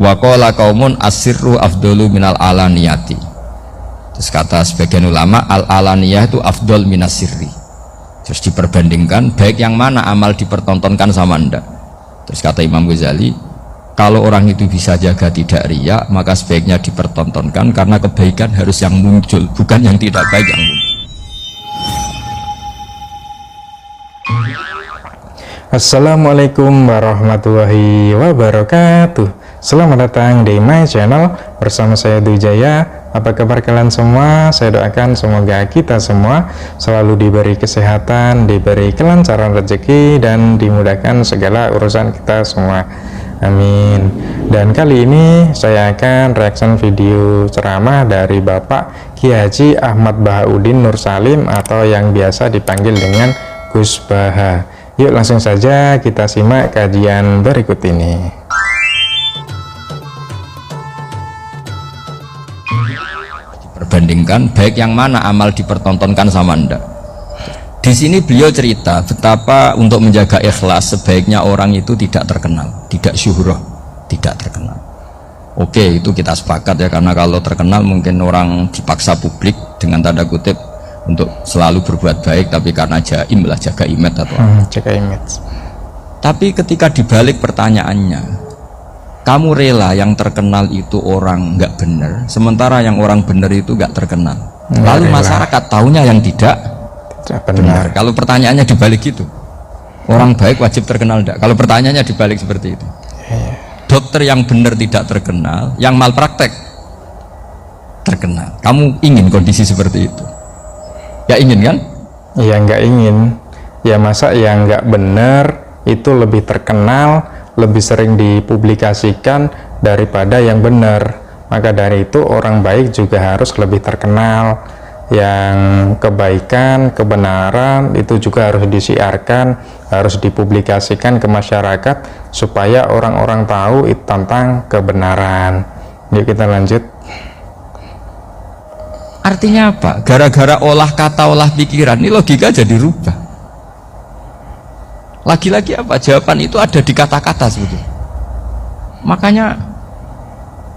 Wa qala qaumun asirru afdalu minal alaniyati. Terus kata sebagian ulama al alaniyah itu afdal minas sirri. Terus diperbandingkan baik yang mana amal dipertontonkan sama ndak. Terus kata Imam Ghazali, kalau orang itu bisa jaga tidak riya, maka sebaiknya dipertontonkan karena kebaikan harus yang muncul, bukan yang tidak baik yang muncul. Assalamualaikum warahmatullahi wabarakatuh. Selamat datang di my channel bersama saya Dujaya. Apa kabar kalian semua? Saya doakan semoga kita semua selalu diberi kesehatan, diberi kelancaran rezeki, dan dimudahkan segala urusan kita semua. Amin. Dan kali ini saya akan reaction video ceramah dari Bapak Kiai Haji Ahmad Bahauddin Nur Salim atau yang biasa dipanggil dengan Gus Baha. Yuk langsung saja kita simak kajian berikut ini. Perbandingkan baik yang mana amal dipertontonkan sama ndak. Di sini beliau cerita betapa untuk menjaga ikhlas sebaiknya orang itu tidak terkenal, tidak syuhrah, tidak terkenal. Oke, itu kita sepakat ya, karena kalau terkenal mungkin orang dipaksa publik dengan tanda kutip untuk selalu berbuat baik, tapi karena jaim lah, jaga image atau jaga image. Tapi ketika dibalik pertanyaannya, kamu rela yang terkenal itu orang nggak benar, sementara yang orang benar itu nggak terkenal. Lalu rela. Masyarakat tahunya yang tidak benar. Kalau pertanyaannya dibalik itu, orang baik wajib terkenal enggak? Kalau pertanyaannya dibalik seperti itu, dokter yang benar tidak terkenal, yang malpraktek terkenal. Kamu ingin kondisi seperti itu? Ya ingin kan? Ya nggak ingin. Ya masa yang nggak benar itu lebih terkenal, lebih sering dipublikasikan daripada yang benar. Maka dari itu orang baik juga harus lebih terkenal. Yang kebaikan, kebenaran itu juga harus disiarkan, harus dipublikasikan ke masyarakat supaya orang-orang tahu itu tentang kebenaran. Yuk kita lanjut. Artinya apa? Gara-gara olah kata, olah pikiran, ini logika jadi rubah. Lagi-lagi apa? Jawaban itu ada di kata-kata sebetulnya. Makanya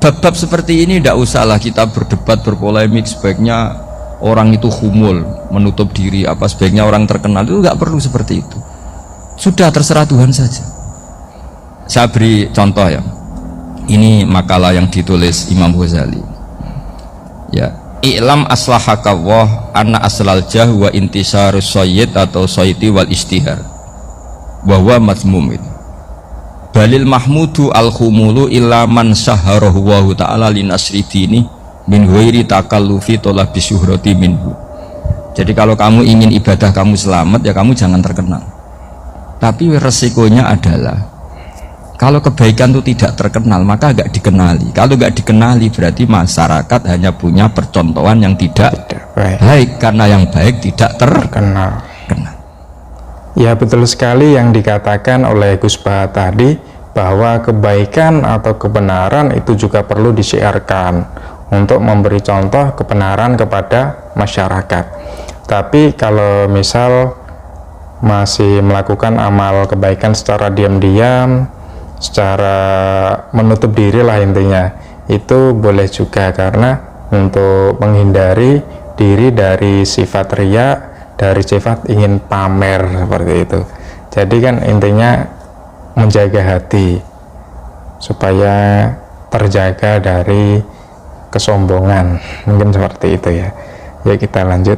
bab-bab seperti ini tidak usahlah kita berdebat, berpolemik. Sebaiknya orang itu humul, menutup diri, apa sebaiknya orang terkenal, itu nggak perlu seperti itu. Sudah terserah Tuhan saja. Saya beri contoh ya. Ini makalah yang ditulis Imam Ghazali. Ya. I'lam aslahakallah anna aslal jah wa intisarus sayyid atau sayyidi wal istihar bahwa mazmum itu balil mahmudu al-khumulu illa man syaharahu wa ta'ala linasri dini min ghairi takallufi talabi syuhrati minhu. Jadi kalau kamu ingin ibadah kamu selamat, ya kamu jangan terkenal. Tapi resikonya adalah kalau kebaikan itu tidak terkenal, maka agak dikenali. Kalau nggak dikenali berarti masyarakat hanya punya percontohan yang tidak baik, karena yang baik tidak terkenal. Ya betul sekali yang dikatakan oleh Gus Baha tadi, bahwa kebaikan atau kebenaran itu juga perlu disiarkan untuk memberi contoh kebenaran kepada masyarakat. Tapi kalau misal masih melakukan amal kebaikan secara diam-diam, secara menutup diri lah intinya, itu boleh juga, karena untuk menghindari diri dari sifat riya, dari sifat ingin pamer seperti itu. Jadi kan intinya menjaga hati supaya terjaga dari kesombongan, mungkin seperti itu ya. Ya kita lanjut.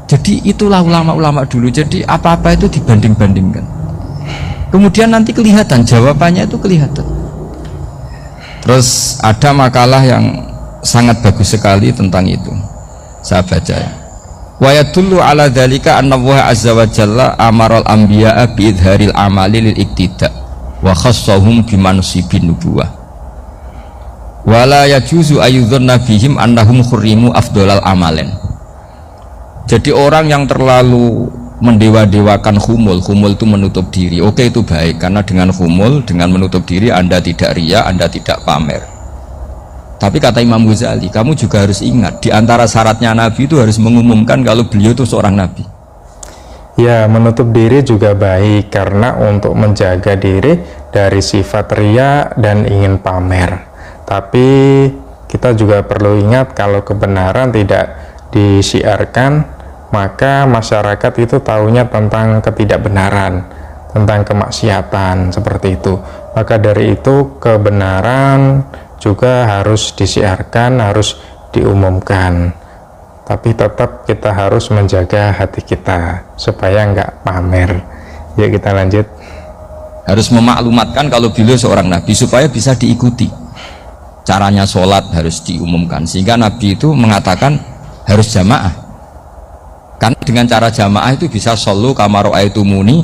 Jadi itulah ulama-ulama dulu. Jadi apa-apa itu dibanding-bandingkan, kemudian nanti kelihatan jawabannya, itu kelihatan. Terus ada makalah yang sangat bagus sekali tentang itu, saya baca ya. Wa yadullu ala dzalika anna Allah azza wa jalla amaral anbiya'a bi idharil amali lil iktida wa khassahum bi mansibin nubuwah wa la yajuzu ayyudhanna bihim annahum khurrimu afdhalal amalen. Jadi orang yang terlalu mendewa-dewakan khumul itu menutup diri. Oke, itu baik, karena dengan khumul, dengan menutup diri Anda tidak riya, Anda tidak pamer. Tapi kata Imam Ghazali, kamu juga harus ingat, di antara syaratnya Nabi itu harus mengumumkan kalau beliau itu seorang Nabi. Ya, menutup diri juga baik, karena untuk menjaga diri dari sifat riya dan ingin pamer. Tapi kita juga perlu ingat kalau kebenaran tidak disiarkan, maka masyarakat itu taunya tentang ketidakbenaran, tentang kemaksiatan seperti itu. Maka dari itu kebenaran juga harus disiarkan, harus diumumkan. Tapi tetap kita harus menjaga hati kita supaya nggak pamer. Ya, kita lanjut. Harus memaklumatkan kalau beliau seorang nabi supaya bisa diikuti. Caranya sholat harus diumumkan, sehingga nabi itu mengatakan harus jamaah. Karena dengan cara jamaah itu bisa shollu kama ra'aitumuni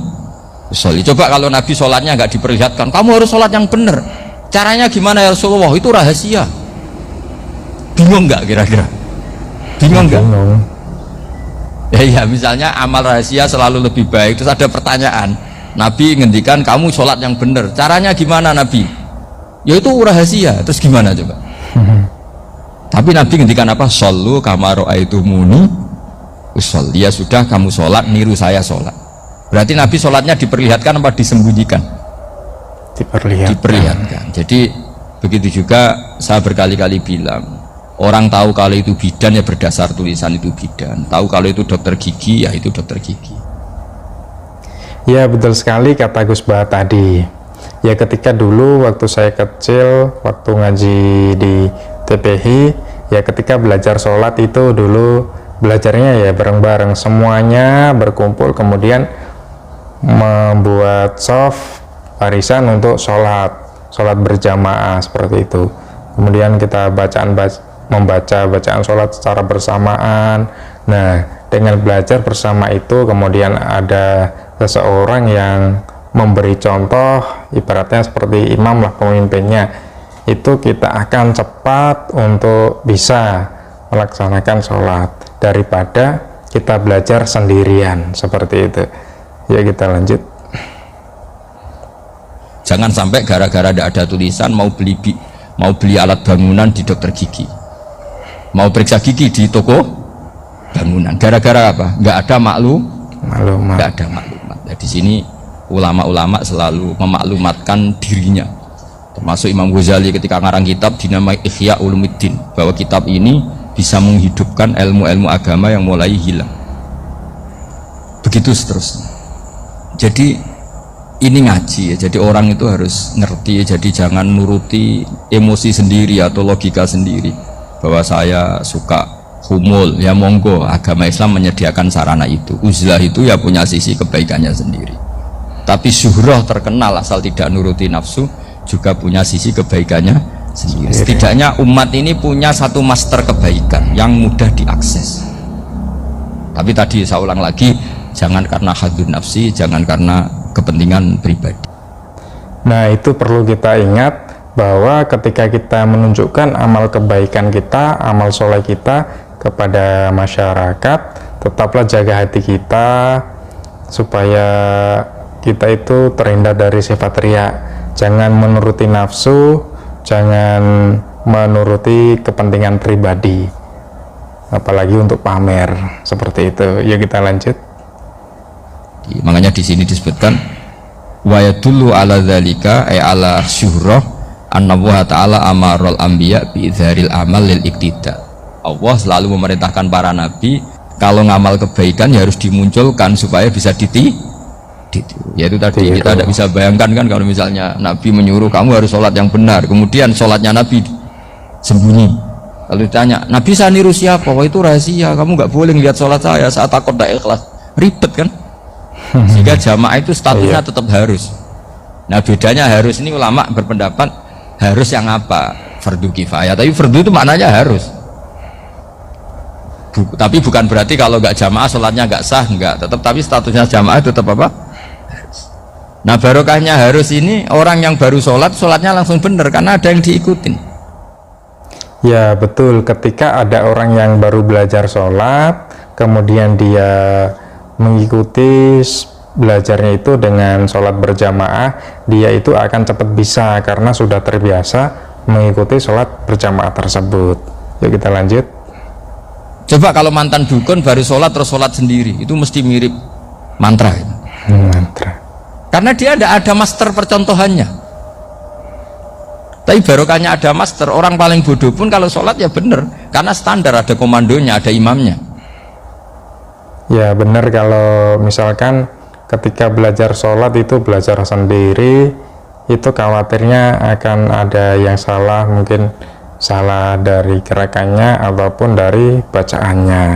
sholli. Coba kalau nabi sholatnya nggak diperlihatkan, kamu harus sholat yang benar. Caranya gimana ya Rasulullah? Itu rahasia. Bingung nggak kira-kira? Bingung nggak? Ya misalnya amal rahasia selalu lebih baik. Terus ada pertanyaan, Nabi ngendikan kamu sholat yang benar, caranya gimana Nabi? Ya itu rahasia. Terus gimana coba? Tapi Nabi ngendikan apa? Shollu kama ra'aitumuni usolli. Ya sudah, kamu sholat niru saya sholat. Berarti Nabi sholatnya diperlihatkan apa disembunyikan? Diperlihatkan. Jadi begitu juga saya berkali-kali bilang, orang tahu kalau itu bidan ya berdasar tulisan itu bidan, tahu kalau itu dokter gigi ya itu dokter gigi. Ya betul sekali kata Gus Bah tadi. Ya ketika dulu waktu saya kecil, waktu ngaji di TPH, ya ketika belajar sholat itu dulu belajarnya ya bareng-bareng, semuanya berkumpul, kemudian membuat shaf barisan untuk sholat berjamaah seperti itu. Kemudian kita membaca bacaan sholat secara bersamaan. Nah, dengan belajar bersama itu kemudian ada seseorang yang memberi contoh, ibaratnya seperti imam lah, pemimpinnya, itu kita akan cepat untuk bisa melaksanakan sholat daripada kita belajar sendirian seperti itu. Ya, kita lanjut. Jangan sampai gara-gara tidak ada tulisan mau beli alat bangunan di dokter gigi, mau periksa gigi di toko bangunan, gara-gara apa? Nggak ada maklumat. Nggak ada maklumat. Nah, di sini ulama-ulama selalu memaklumatkan dirinya, termasuk Imam Ghazali ketika ngarang kitab dinamai Ihya Ulumuddin, bahwa kitab ini bisa menghidupkan ilmu-ilmu agama yang mulai hilang. Begitu seterusnya. Jadi ini ngaji ya, jadi orang itu harus ngerti ya, jadi jangan nuruti emosi sendiri atau logika sendiri bahwa saya suka humul, ya monggo, agama Islam menyediakan sarana itu. Uzlah itu ya punya sisi kebaikannya sendiri, tapi syuhrah terkenal asal tidak nuruti nafsu juga punya sisi kebaikannya sendiri. Setidaknya umat ini punya satu master kebaikan yang mudah diakses. Tapi tadi saya ulang lagi, jangan karena hadun nafsi, jangan karena kepentingan pribadi. Nah, itu perlu kita ingat bahwa ketika kita menunjukkan amal kebaikan kita, amal soleh kita kepada masyarakat, tetaplah jaga hati kita supaya kita itu terhindar dari sifat riya. Jangan menuruti nafsu, jangan menuruti kepentingan pribadi, apalagi untuk pamer seperti itu. Ya, kita lanjut. Makanya di sini disebutkan wa yadullu ala dzalika ay ala syuhrah anna wa ta'ala amarul anbiya bi dzaril amal lil iktida. Allah selalu memerintahkan para nabi kalau ngamal kebaikan ya harus dimunculkan supaya bisa ditiru. Yaitu tadi kita tidak bisa bayangkan kan kalau misalnya nabi menyuruh kamu harus sholat yang benar, kemudian sholatnya nabi sembunyi. Kalau ditanya nabi saya niru siapa? Wah itu rahasia, kamu nggak boleh lihat sholat saya saat takut tidak ikhlas. Ribet kan? Sehingga jamaah itu statusnya tetap harus. Nah bedanya harus ini ulama berpendapat harus yang apa? Fardu kifayah. Tapi fardu itu maknanya harus. Tapi bukan berarti kalau nggak jamaah sholatnya nggak sah, nggak. Tapi statusnya jamaah tetap apa? Harus. Nah barokahnya harus ini orang yang baru sholatnya langsung benar karena ada yang diikutin. Ya betul, ketika ada orang yang baru belajar sholat kemudian dia mengikuti belajarnya itu dengan sholat berjamaah, dia itu akan cepat bisa karena sudah terbiasa mengikuti sholat berjamaah tersebut. Yuk kita lanjut. Coba kalau mantan dukun baru sholat terus sholat sendiri, itu mesti mirip mantra. Mantra. karena dia tidak ada master percontohannya. Tapi barokahnya ada master, orang paling bodoh pun kalau sholat ya bener, karena standar, ada komandonya, ada imamnya. Ya benar, kalau misalkan ketika belajar sholat itu belajar sendiri, itu khawatirnya akan ada yang salah, mungkin salah dari gerakannya ataupun dari bacaannya.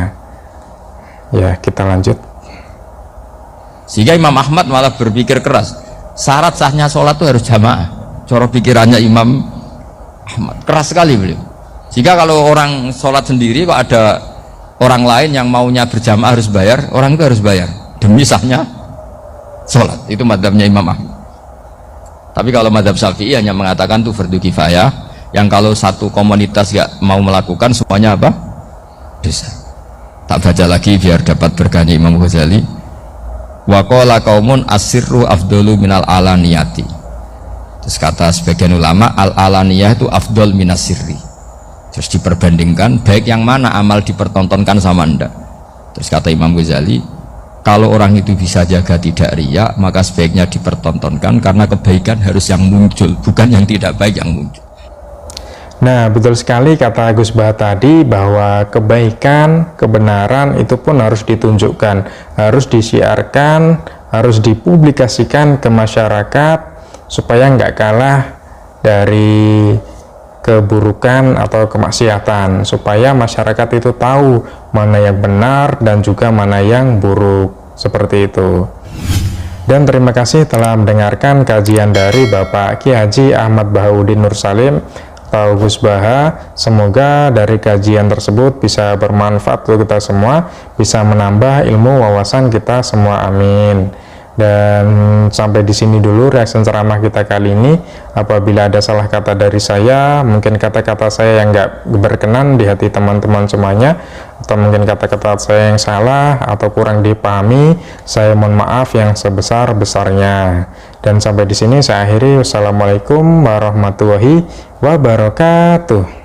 Ya, kita lanjut. Sehingga Imam Ahmad malah berpikir keras, syarat sahnya sholat itu harus jamaah. Cara pikirannya Imam Ahmad keras sekali beliau. Jika kalau orang sholat sendiri kok ada orang lain yang maunya berjamaah harus bayar, orang itu harus bayar demi sahnya sholat. Itu madzhabnya Imam Ahmad. Tapi kalau madzhab Syafi'i hanya mengatakan itu fardu kifayah, yang kalau satu komunitas gak mau melakukan semuanya apa? Bisa. Tak baca lagi biar dapat berkahnya Imam Ghazali. Wa qala qaumun asirru afdalu minal alaniyati. Terus kata sebagian ulama, al-alaniyah itu afdol minas sirri. Terus diperbandingkan baik yang mana amal dipertontonkan sama anda. Terus kata Imam Ghazali, kalau orang itu bisa jaga tidak riya, maka sebaiknya dipertontonkan, karena kebaikan harus yang muncul, bukan yang tidak baik yang muncul. Nah, betul sekali kata Gus Bah tadi, bahwa kebaikan, kebenaran itu pun harus ditunjukkan, harus disiarkan, harus dipublikasikan ke masyarakat, supaya nggak kalah dari keburukan atau kemaksiatan, supaya masyarakat itu tahu mana yang benar dan juga mana yang buruk, seperti itu. Dan terima kasih telah mendengarkan kajian dari Bapak Ki Haji Ahmad Bahauddin Nur Salim atau Gus Baha. Semoga dari kajian tersebut bisa bermanfaat untuk kita semua, bisa menambah ilmu wawasan kita semua, amin. Dan sampai di sini dulu reaksi ceramah kita kali ini. Apabila ada salah kata dari saya, mungkin kata-kata saya yang nggak berkenan di hati teman-teman semuanya, atau mungkin kata-kata saya yang salah atau kurang dipahami, saya mohon maaf yang sebesar-besarnya. Dan sampai di sini saya akhiri. Wassalamualaikum warahmatullahi wabarakatuh.